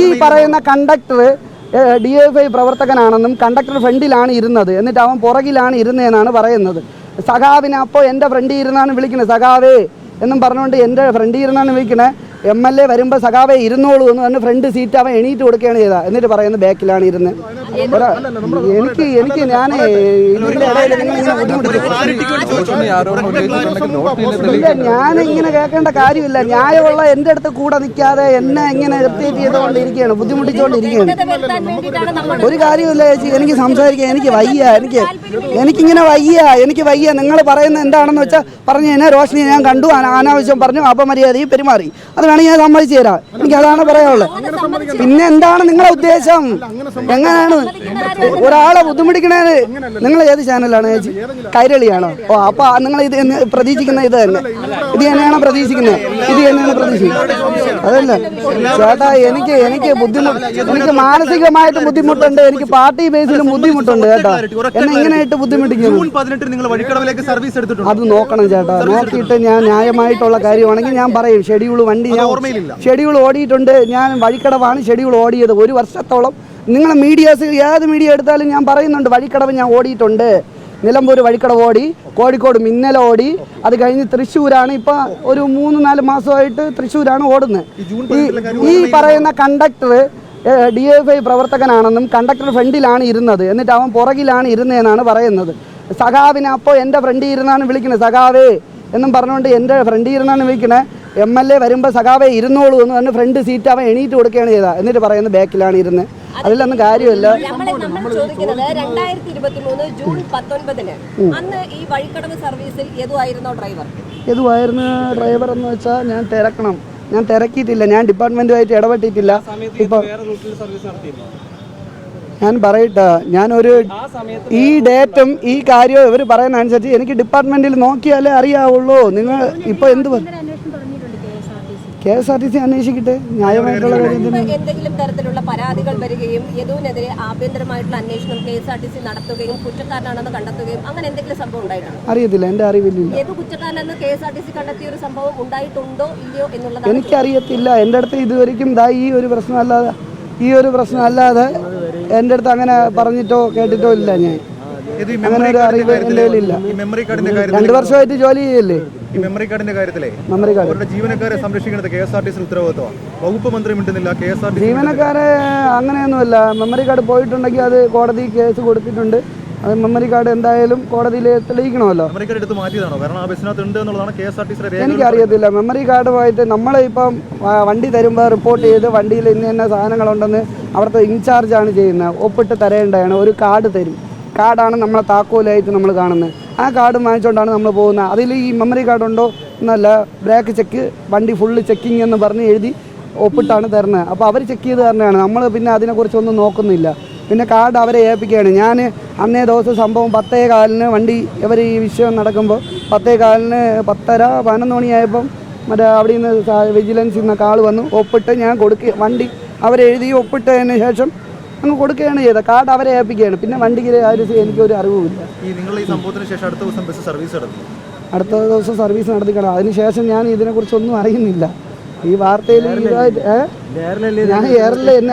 ഈ പറയുന്ന conductor DFI പ്രവർത്തകനാണെന്നും conductor ഫ്രണ്ടിലാണ് ഇരുന്നത്, എന്നിട്ട് അവൻ പുറകിലാണ് ഇരുന്നതെന്നാണ് പറയുന്നത്. സഖാവിനെ അപ്പോൾ എൻ്റെ ഫ്രണ്ടിൽ ഇരുന്നാണ് വിളിക്കുന്നത്, സഖാവേ എന്നും പറഞ്ഞുകൊണ്ട് എൻ്റെ ഫ്രണ്ടിൽ ഇരുന്നാണ് വിളിക്കണേ. MLA വരുമ്പോൾ സഖാവെ ഇരുന്നോളൂ എന്ന് പറഞ്ഞ് ഫ്രണ്ട് സീറ്റ് അവൻ എണീറ്റ് കൊടുക്കുകയാണ് ചെയ്തത്. എന്നിട്ട് പറയുന്നത് ബാക്കിലാണ് ഇരുന്ന്. എനിക്ക് ഞാൻ ഇതിൻ്റെ ഇടയിൽ നിങ്ങളിങ്ങനെ ഞാനിങ്ങനെ കേൾക്കേണ്ട കാര്യമില്ല. ന്യായമുള്ള എൻ്റെ അടുത്ത് കൂടെ നിൽക്കാതെ എന്നെ ഇങ്ങനെ ഇറിറ്റേറ്റ് ചെയ്തുകൊണ്ടിരിക്കുകയാണ്, ബുദ്ധിമുട്ടിച്ചുകൊണ്ടിരിക്കുകയാണ്. ഒരു കാര്യമില്ല ചേച്ചി, എനിക്ക് സംസാരിക്കാൻ എനിക്ക് വയ്യ, എനിക്കിങ്ങനെ എനിക്ക് വയ്യ. നിങ്ങൾ പറയുന്നത് എന്താണെന്ന് വെച്ചാൽ പറഞ്ഞു കഴിഞ്ഞാൽ റോഷനി ഞാൻ കണ്ടു, അനാവശ്യം പറഞ്ഞു, അപമര്യാദയും പെരുമാറി, അത് വേണമെങ്കിൽ ഞാൻ സമ്മതിച്ചു തരാം. എനിക്ക് അതാണ് പറയാനുള്ളത്. പിന്നെ എന്താണ് നിങ്ങളുടെ ഉദ്ദേശം? എങ്ങനെയാണ് ഒരാളെ ബുദ്ധിമുട്ടിക്കണേന്? നിങ്ങൾ ഏത് ചാനലാണ് ചേച്ചി? കൈരളിയാണോ? ഓ, അപ്പൊ നിങ്ങൾ ഇത് പ്രതീക്ഷിക്കുന്ന ഇത് തന്നെയാണ് പ്രതീക്ഷിക്കുന്നത്. അതല്ല ചേട്ടാ, എനിക്ക് ബുദ്ധിമുട്ട്, എനിക്ക് മാനസികമായിട്ട് ബുദ്ധിമുട്ടുണ്ട്, എനിക്ക് പാർട്ടി ബേസിലും ബുദ്ധിമുട്ടുണ്ട് കേട്ടോ. എന്നെ ഇങ്ങനെയായിട്ട് ബുദ്ധിമുട്ടിക്കുന്നു. അത് നോക്കണം ചേട്ടാ, നോക്കിയിട്ട് ഞാൻ ന്യായമായിട്ടുള്ള കാര്യമാണെങ്കിൽ ഞാൻ പറയും. ഷെഡ്യൂൾ ഓടിയിട്ടുണ്ട്, ഞാൻ വഴിക്കടവാണ് ഷെഡ്യൂൾ ഓടിയത് 1 വർഷത്തോളം. നിങ്ങൾ മീഡിയാസ് ഏത് മീഡിയ എടുത്താലും ഞാൻ പറയുന്നുണ്ട്, വഴിക്കടവ് ഞാൻ ഓടിയിട്ടുണ്ട്. നിലമ്പൂർ വഴിക്കടവ് ഓടി, കോഴിക്കോട് മിന്നൽ ഓടി, അത് കഴിഞ്ഞ് തൃശ്ശൂരാണ് ഇപ്പോൾ ഒരു 3-4 മാസമായിട്ട് തൃശ്ശൂരാണ് ഓടുന്നത്. ഈ പറയുന്ന കണ്ടക്ടർ DFI പ്രവർത്തകനാണെന്നും കണ്ടക്ടർ ഫ്രണ്ടിലാണ് ഇരുന്നത്, എന്നിട്ട് അവൻ പുറകിലാണ് ഇരുന്നതെന്നാണ് പറയുന്നത്. സഖാവിനെ അപ്പോൾ എൻ്റെ ഫ്രണ്ടിൽ ഇരുന്നാണ് വിളിക്കുന്നത്, സഖാവേ എന്നും പറഞ്ഞുകൊണ്ട് എൻ്റെ ഫ്രണ്ടിൽ ഇരുന്നാണ് വിളിക്കണേ. MLA വരുമ്പോൾ സഖാവെ ഇരുന്നോളൂ എന്ന് പറഞ്ഞ് ഫ്രണ്ട് സീറ്റ് അവൻ എണീറ്റ് കൊടുക്കുകയാണ് ചെയ്തത്. എന്നിട്ട് പറയുന്നത് ബാക്കിലാണ് ഇരുന്ന്. അതിലൊന്നും കാര്യമില്ല. 2023 ജൂൺ 19 അന്ന് ഈ വഴിക്കടവ് സർവീസിൽ ഏതുമായിരുന്നു ഡ്രൈവർ എന്ന് വെച്ചാൽ ഞാൻ തിരക്കിയിട്ടില്ല, ഞാൻ ഡിപ്പാർട്ട്മെന്റുമായിട്ട് ഇടപെട്ടിട്ടില്ല. ഇപ്പം ഞാൻ പറയട്ടെ, ഞാനൊരു ഈ ഡേറ്റും ഈ കാര്യവും ഇവർ പറയുന്ന അനുസരിച്ച് എനിക്ക് ഡിപ്പാർട്ട്മെന്റിൽ നോക്കിയാലേ അറിയാവുള്ളൂ. നിങ്ങൾ ഇപ്പോൾ എന്ത് KSRTC അന്വേഷിക്കട്ടെ, ന്യായമായിട്ടുള്ള എന്തെങ്കിലും തരത്തിലുള്ള പരാതികൾ വരികയും യദുവിനെതിരെ ആഭ്യന്തരമായിട്ടുള്ള അന്വേഷണം KSRTC നടത്തുകയും കുറ്റക്കാരനാണെന്ന് കണ്ടെത്തുകയും അങ്ങനെ എന്തെങ്കിലും സംഭവം ഉണ്ടായിട്ടാണ്? അറിയത്തില്ല, എൻ്റെ അറിവില്ല. യദു കുറ്റക്കാരനെന്ന് KSRTC കണ്ടെത്തിയ ഒരു സംഭവം ഉണ്ടായിട്ടുണ്ടോ ഇല്ലയോ എന്നുള്ളത് എനിക്കറിയത്തില്ല. എൻ്റെ അടുത്ത് ഇതുവരെയും ഈ ഒരു പ്രശ്നം അല്ലാതെ എൻ്റെ അടുത്ത് അങ്ങനെ പറഞ്ഞിട്ടോ കേട്ടിട്ടോ ഇല്ല. ഞാൻ അങ്ങനെ ഒരു അറിവ് എൻ്റെ കയ്യിലില്ല. 2 വർഷമായിട്ട് ജോലി ചെയ്യല്ലേ. മെമ്മറി കാർഡിന്റെ കാര്യത്തിലെ ജീവനക്കാരെ സംരക്ഷിക്കുന്നത് KSRTC ഉത്തരവാദിത്വമാണ്. വകുപ്പ് മന്ത്രി മിണ്ടുന്നില്ല. KSRTC ജീവനക്കാരെ അങ്ങനെയൊന്നുമില്ല. മെമ്മറി കാർഡ് പോയിട്ടുണ്ടെങ്കിൽ അത് കോടതി കേസ് കൊടുത്തിട്ടുണ്ട്. അത് മെമ്മറി കാർഡ് എന്തായാലും കോടതിയിൽ തെളിയിക്കണമല്ലോ. മെമ്മറി കാർഡ് എടുത്ത് മാറ്റിയതാണോ? കാരണം ആ ബസ്സിനകത്ത് ഉണ്ട് എന്നുള്ളതാണ് KSRTC. എനിക്കറിയത്തില്ല. മെമ്മറി കാർഡുമായിട്ട് നമ്മളിപ്പം വണ്ടി തരുമ്പോൾ റിപ്പോർട്ട് ചെയ്ത് വണ്ടിയിൽ ഇന്ന സാധനങ്ങളുണ്ടെന്ന് അവിടുത്തെ ഇൻചാർജാണ് ചെയ്യുന്നത്. ഒപ്പിട്ട് തരേണ്ടതാണ്. ഒരു കാർഡ് തരും. കാർഡാണ് നമ്മളെ താക്കോലായിട്ട് നമ്മൾ കാണുന്നത്. ആ കാർഡ് വാങ്ങിച്ചുകൊണ്ടാണ് നമ്മൾ പോകുന്നത്. അതിൽ ഈ മെമ്മറി കാർഡ് ഉണ്ടോ എന്നല്ല, ബ്രേക്ക് ചെക്ക്, വണ്ടി ഫുള്ള് ചെക്കിങ് എന്ന് പറഞ്ഞ് എഴുതി ഒപ്പിട്ടാണ് തരുന്നത്. അപ്പോൾ അവർ ചെക്ക് ചെയ്ത് തരുന്നതാണ്. നമ്മൾ പിന്നെ അതിനെക്കുറിച്ചൊന്നും നോക്കുന്നില്ല. പിന്നെ കാർഡ് അവരെ ഏൽപ്പിക്കുകയാണ്. ഞാൻ അന്നേ ദിവസം സംഭവം 10:15 വണ്ടി ഇവർ ഈ വിഷയം നടക്കുമ്പോൾ 10:15 10:30-11 മണിയായപ്പം മറ്റേ അവിടെ നിന്ന് വിജിലൻസിൽ നിന്ന് കാൾ വന്നു. ഒപ്പിട്ട് ഞാൻ വണ്ടി അവരെഴുതി ഒപ്പിട്ടതിന് ശേഷം അങ്ങ് കൊടുക്കുകയാണ് ചെയ്തത്. കാർഡ് അവരെ ഏൽപ്പിക്കുകയാണ്. പിന്നെ വണ്ടിക്ക് എനിക്കൊരു അറിവുമില്ല. അടുത്ത ദിവസം സർവീസ് നടത്തിക്കണം. അതിനുശേഷം ഞാൻ ഇതിനെക്കുറിച്ചൊന്നും അറിയുന്നില്ല. ഈ വാർത്തയിൽ ഞാൻ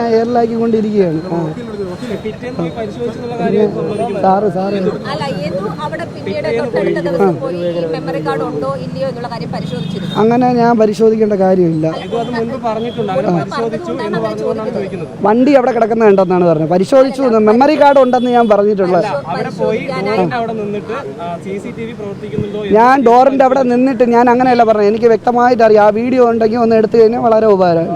എയറിലാക്കിക്കൊണ്ടിരിക്കുകയാണ്. അങ്ങനെ ഞാൻ പരിശോധിക്കേണ്ട കാര്യമില്ല. വണ്ടി അവിടെ കിടക്കുന്നുണ്ടെന്നാണ് പറഞ്ഞത്. പരിശോധിച്ചു. മെമ്മറി കാർഡ് ഉണ്ടെന്ന് ഞാൻ പറഞ്ഞിട്ടുള്ളത്. ഞാൻ ഡോറിന്റെ അവിടെ നിന്നിട്ട് ഞാൻ അങ്ങനെയല്ല പറഞ്ഞത്. എനിക്ക് വ്യക്തമായിട്ട് അറിയാം. ആ വീഡിയോ ഉണ്ടെങ്കിൽ ഒന്ന് എടുത്തു കഴിഞ്ഞാൽ വളരെ ഉപകാരം.